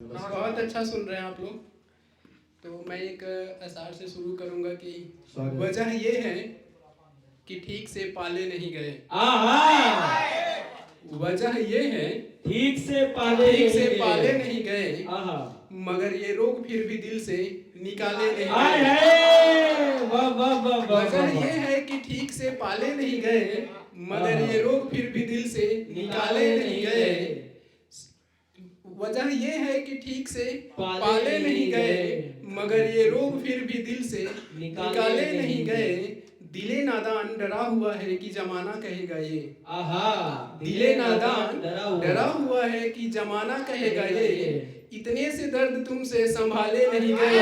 बहुत अच्छा सुन रहे हैं आप लोग। तो मैं एक अशार से शुरू करूंगा कि वजह ये है कि ठीक से पाले नहीं गए। वजह ये है ठीक से पाले नहीं गए, मगर ये रोग फिर भी दिल से निकाले नहीं आए गए। है वाह वाह वाह वाह वजह ये है कि ठीक से पाले नहीं गए, मगर ये रोग फिर भी दिल से निकाले नहीं गए। वजह ये है कि ठीक से पाले नहीं गए, मगर ये रोग फिर भी दिल से निकाले नहीं गए। दिले नादान डरा हुआ है कि जमाना कहेगा ये। दिले नादान डरा हुआ है कि जमाना कहेगा ये। इतने से दर्द तुमसे संभाले नहीं गए,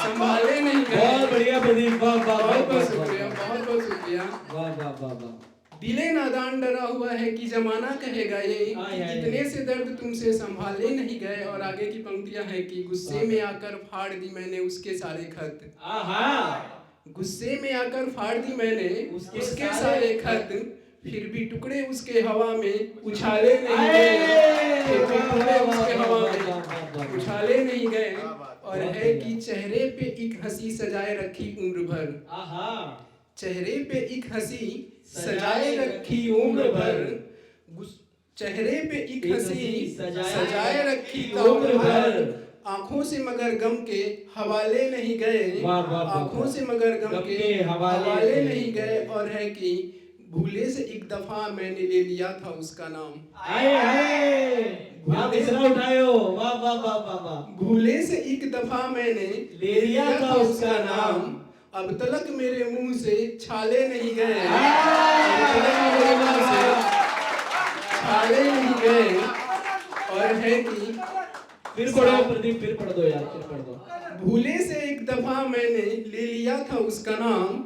संभाले नहीं गए। बहुत बढ़िया प्रदीप, वाह वाह बहुत बहुत शुक्रिया, बहुत बहुत शुक्रिया। वाह वाह वाह वाह। दिले नादान डरा हुआ है कि जमाना कहेगा ये। इतने से दर्द तुमसे संभाले नहीं गए। और आगे की पंक्तियां हैं कि गुस्से में आकर फाड़ दी मैंने उसके सारे खत। गुस्से में आकर फाड़ दी मैंने उसके सारे खत, फिर भी टुकड़े उसके हवा में उछाले नहीं गए। फिर भी टुकड़े उसके हवा में उछाले नहीं गए। और है कि चेहरे पे एक हंसी सजाए रखी उम्र भर। चेहरे पे एक हंसी सजाए रखी उम्र भर। चेहरे पे एक हंसी सजाए रखी उम्र भर। आंखों से मगर गम के हवाले नहीं गए। आंखों से मगर गम के हवाले नहीं गए। और है कि भूले से एक दफा मैंने ले लिया था उसका नाम। वाह वाह वाह वाह। भूले से एक दफा मैंने ले लिया था उसका नाम। अब तलक मेरे मुंह से छाले नहीं गए। अब तलक मेरे मुंह से छाले नहीं गए। और है कि फिर पढ़ो प्रदीप, फिर पढ़ दो यार, फिर पढ़ दो। भूले से एक दफा मैंने ले लिया था उसका नाम,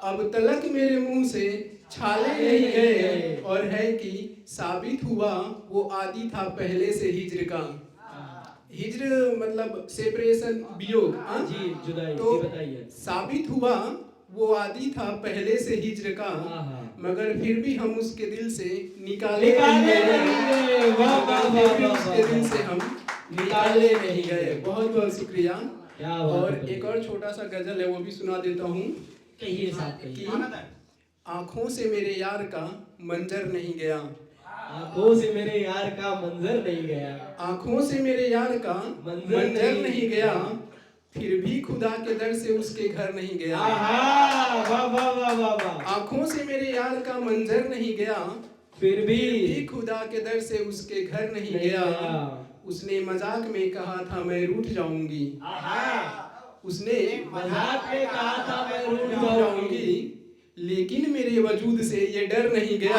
अब तलक मेरे मुंह से छाले नहीं गए। और है कि साबित हुआ वो आदि था पहले से हिज्र का। हिज्र मतलब सेपरेशन, वियोग। जी जुदाई, तो बताइए। साबित हुआ वो आदि था पहले से हिज्र का, मगर फिर भी हम उसके दिल से निकाले उसके दिल से हम निकाले नहीं गए। बहुत बहुत शुक्रिया। और एक और छोटा सा गजल है, वो भी सुना देता हूँ। कहिए साहब, कहिए। आंखों से मेरे यार का मंजर नहीं गया। आंखों से मेरे यार का मंजर नहीं गया। आंखों से मेरे यार का मंजर नहीं गया, फिर भी खुदा के दर से उसके घर नहीं गया। वाह वाह वाह वाह। आंखों से मेरे यार का मंजर नहीं गया, फिर भी खुदा के दर से उसके घर नहीं गया। उसने मजाक में कहा था मैं रूठ जाऊंगी। उसने मजाक में कहा था मैं रूठ जाऊंगी, लेकिन मेरे वजूद से ये डर नहीं गया।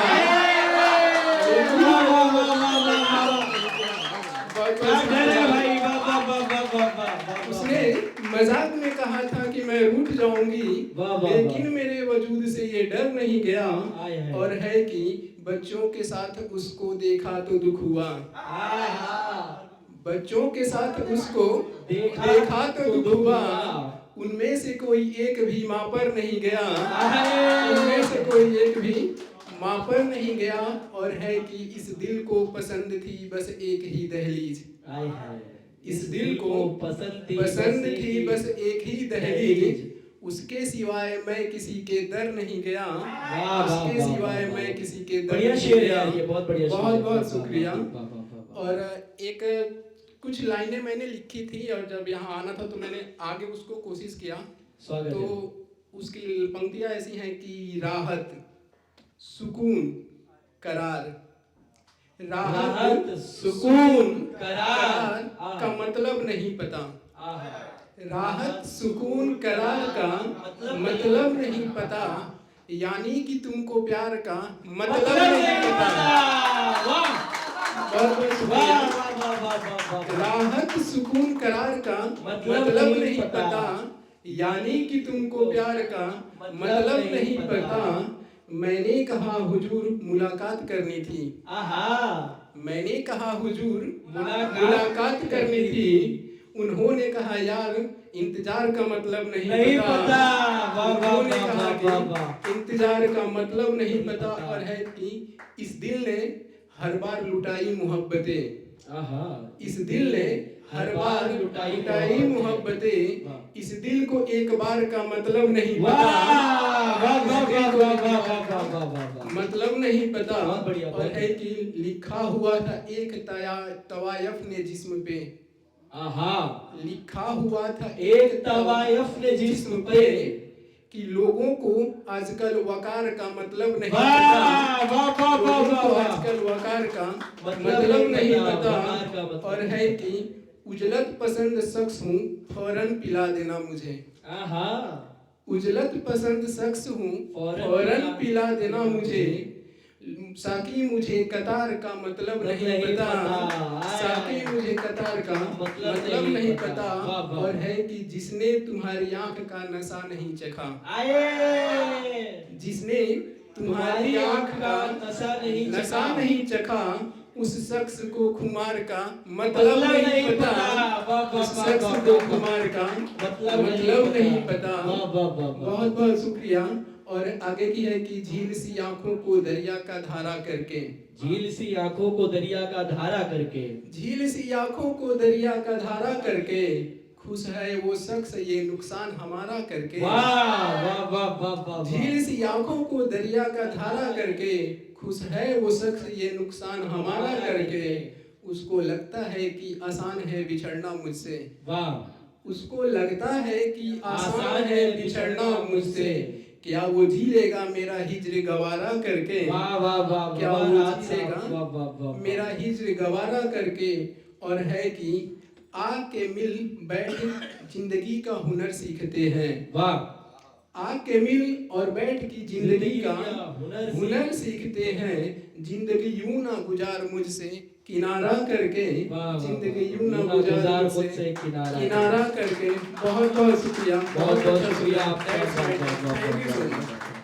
उसने मजाक में कहा था कि मैं रूठ जाऊंगी, लेकिन मेरे वजूद से ये डर नहीं गया। और है कि बच्चों के साथ उसको देखा तो दुख हुआ। बच्चों के साथ उसको देखा तो दुख हुआ, उनमें से कोई एक भी माँ पर नहीं गया। उनमें से कोई एक भी माँ पर नहीं गया। और है कि इस दिल को पसंद थी बस एक ही दहलीज। इस दिल को पसंद थी बस एक ही दहलीज, उसके सिवाय मैं किसी के दर नहीं गया। उसके सिवाय मैं किसी के दर नहीं गया। बहुत बहुत शुक्रिया। और एक कुछ लाइनें मैंने लिखी थी, और जब यहाँ आना था तो मैंने आगे उसको कोशिश किया। तो उसकी पंक्तियाँ ऐसी हैं कि राहत, सुकून, करार। राहत, सुकून, करार का मतलब नहीं पता। राहत, सुकून, करार का मतलब नहीं पता, यानी कि तुमको प्यार का मतलब नहीं पता। राहत, सुकून, करार का मतलब नहीं पता, यानी कि तुमको प्यार का मतलब नहीं पता। मैंने कहा हुजूर मुलाकात करनी थी। मैंने कहा हुजूर मुलाकात करनी थी। उन्होंने कहा यार इंतजार का मतलब नहीं पता। उन्होंने कहा कि इंतजार का मतलब नहीं पता। और है कि इस दिल ने हर बार लुटाई मोहब्बतें, आहा, इस दिल ने हर बार लुटाई मोहब्बतें, इस दिल को एक बार का मतलब नहीं वाह पता, वाह इस वाह दिल वाह को वाह एक वाह बार वाह का वाह वाह वाह। मतलब नहीं पता। बहुत बढ़िया, और बहुत है कि लिखा हुआ था एक तवायफ ने जिस्म पे, आहा, लिखा हुआ था एक तवायफ ने जिस्म पे, कि लोगों को आजकल वकार का मतलब नहीं वाह पता, वाह वाह वाह लोगों को वाह। आजकल वकार का मतलब नहीं वकार का पता। मतलब और है कि उजलत पसंद शख्स हूँ, फौरन पिला देना मुझे, आहा, उजलत पसंद शख्स हूँ, फौरन पिला देना मुझे। साकी मुझे कतार का मतलब नहीं पता, साकी मुझे कतार का मतलब नहीं पता। और है कि जिसने तुम्हारी आंख का नशा नहीं चखा, जिसने तुम्हारी आंख का नशा नहीं चखा, उस शख्स को खुमार का मतलब नहीं पता, उस शख्स को खुमार का मतलब नहीं पता। बहुत बहुत शुक्रिया। और आगे की है कि झील सी आंखों को दरिया का धारा करके, झील सी आंखों को दरिया का धारा करके, झील सी आंखों को दरिया का धारा करके, खुश है वो शख्स ये नुकसान हमारा करके। वाह वाह वाह वाह वाह। झील सी आंखों को दरिया का धारा करके, खुश है वो शख्स ये नुकसान हमारा करके। उसको लगता है कि आसान है बिछड़ना मुझसे, वाह, उसको लगता है कि आसान है बिछड़ना मुझसे। क्या वो झीलेगा मेरा हिज्र गवारा करके, वाह वाह वाह। क्या वो झीलेगा वाह वाह वाह मेरा हिज्र गवारा करके। और है कि आके मिल बैठ जिंदगी का हुनर सीखते हैं, वाह, आके मिल और बैठ की जिंदगी का हुनर सीखते हैं। जिंदगी यूं ना गुजार मुझसे किनारा करके, जिंदगी यूं ना गुजार मुझसे किनारा करके। बहुत बहुत शुक्रिया, बहुत बहुत शुक्रिया आपका। Thank you so much.